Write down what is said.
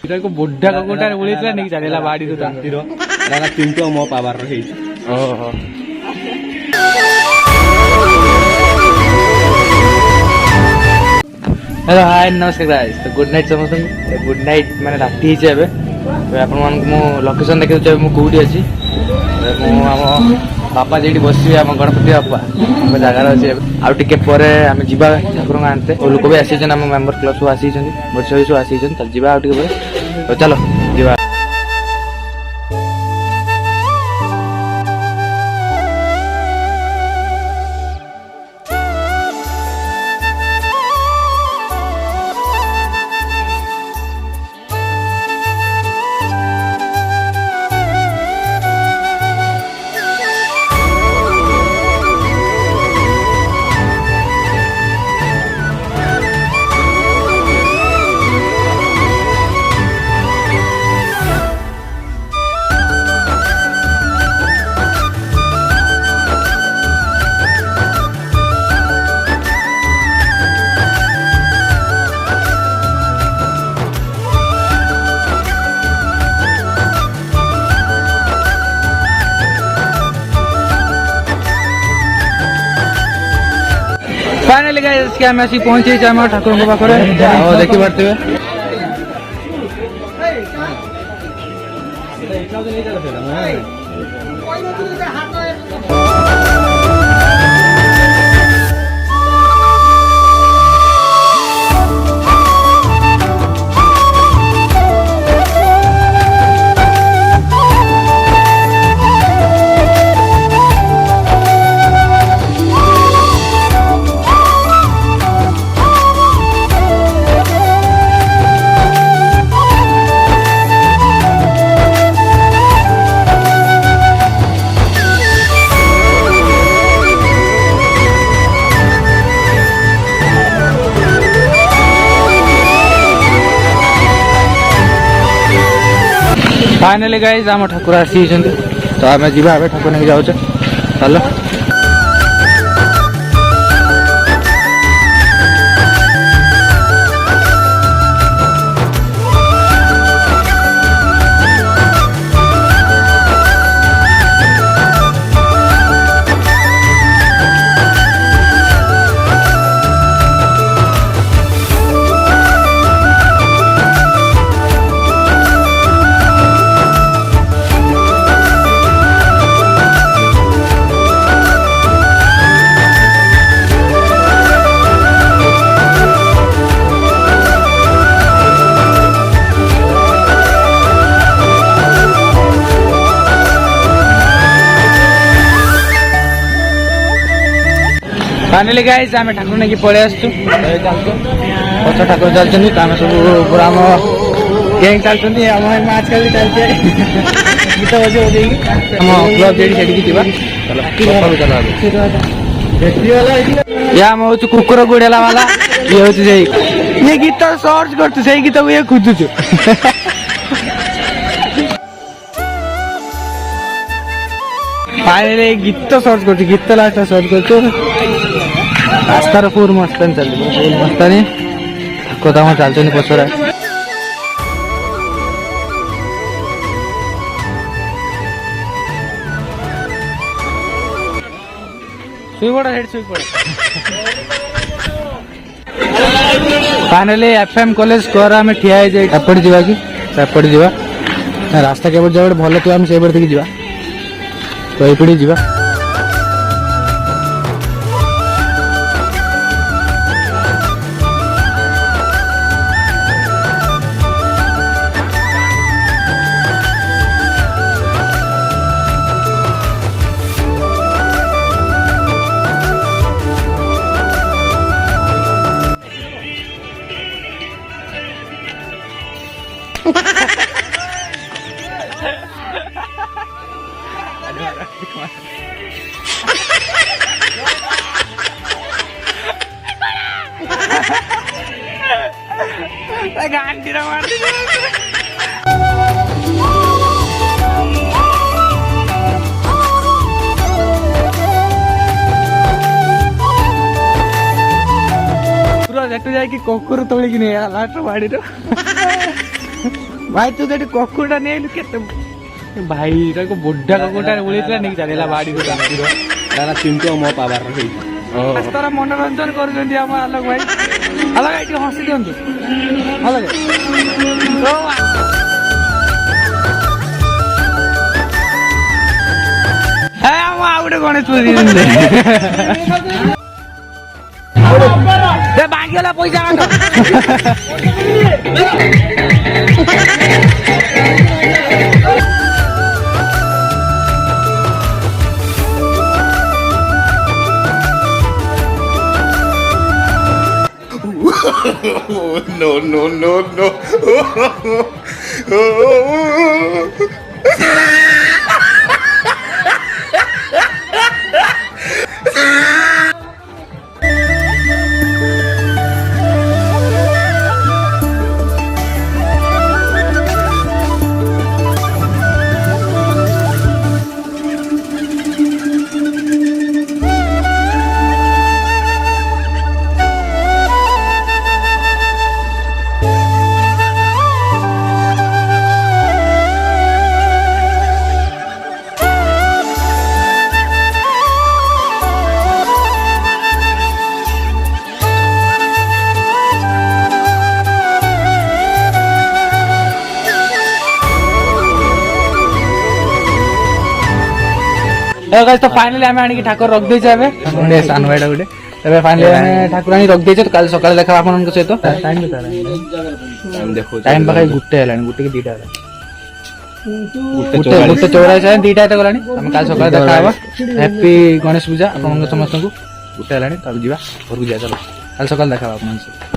बुढ़ा कुकुरटा उड़ेइला नहीं चलेला बाड़ी तो तांतीर दादा पिंटू मो पावर रही ओहो हेलो हाय नमस्कार गाइस तो गुड नाइट समस्त गुड नाइट माने राती हिचे एबे तो आपण मान मु लोकेशन देखि छ मु कोडी अछि मु हम बापा जेडी बसि हम गणपति बापा हम जगह अछि आ टिके परे हम जिबा ठाकुर आनते ओ लोक भी आसी छन हम मेंबर क्लब सो आसी छन बच्चा सो आसी छन त जिबा आ टिके परे तो चलो जिबा फाइनली गाइस इसके हम ऐसी पहुंचे हम ठाकुर के पाखरे और देखि पारते फाइनली गाइस हम ठाकुर आसी तो आम जीवा ठाकुर नहीं जाऊे चलो फाइनली गाइस आम ठाकुर नहीं पलि आसु पच ठाकुर चलते तो आम सब पूरा आम गैंग चलते आजकल चलते गीत बजे बजेगी आम क्लब जेडी चलो या आम हूँ कुकुर गुड़ेला वाला ये हूँ ये गीत सर्च कर से गीत को ये खोजुचु फाइनली गीत सर्च कर गीत लास्ट सर्च कर रास्तार पूर मस्तानी चलती पूर मस्तानी कदा चलते पचरा शुईपड़ा फाइनली एफएम कॉलेज स्कोर आम ठिया एपटे जावा कि एपटे जावा रास्ता केवल जगह भल थी आम से देखिए जावा तो ये जावा गांधी पूरा जेटू जाकि कोकुर तोलिकी नहीं लास्ट बाड़ी ଭାଇ ତୁ ସେଠି କକୁଟା ନେଇଲୁ କେତେ ଭାଇ ତାକୁ ବୁଢା କକୁଟା ଉଳେଇଥିଲା ନେଇକି ଚାଲିଲା ବାଡି ନା ନା ଚିଣ୍ଟୁ ଆଉ ମୋ ପାୱାର ହେଇଛି। ତୋର ମନୋରଞ୍ଜନ କରୁଛନ୍ତି ଆମ ଆଲୋକ ଭାଇ। ଆଲୋକ ଭାଇ ଟିକେ ହସି ଦିଅନ୍ତୁ। ଆଲୋକ ଆମ ଆଉ ଗୋଟେ ଗଣେଶ ପୂଜା ଭାଙ୍ଗିଗଲା ପଇସା No, no, no, no. तो फाइनली आम आनी ठाकुर रख देचे गोटे सान भाईटा गोटे तबे फाइनली आम ठाकुर आनी रख देचे काल सकाळे देखा आपन सहित टाइम देखो टाइम पाखे गुटे हेलानी गुटे की दीटा गुटे 44 दीटा एत गलानी हम काल सकाळे देखा हबा हैप्पी गणेश पूजा आपन समस्त को गुटे हेलानी तब जीवा घर को जा चलो काल सकाळे देखा आपन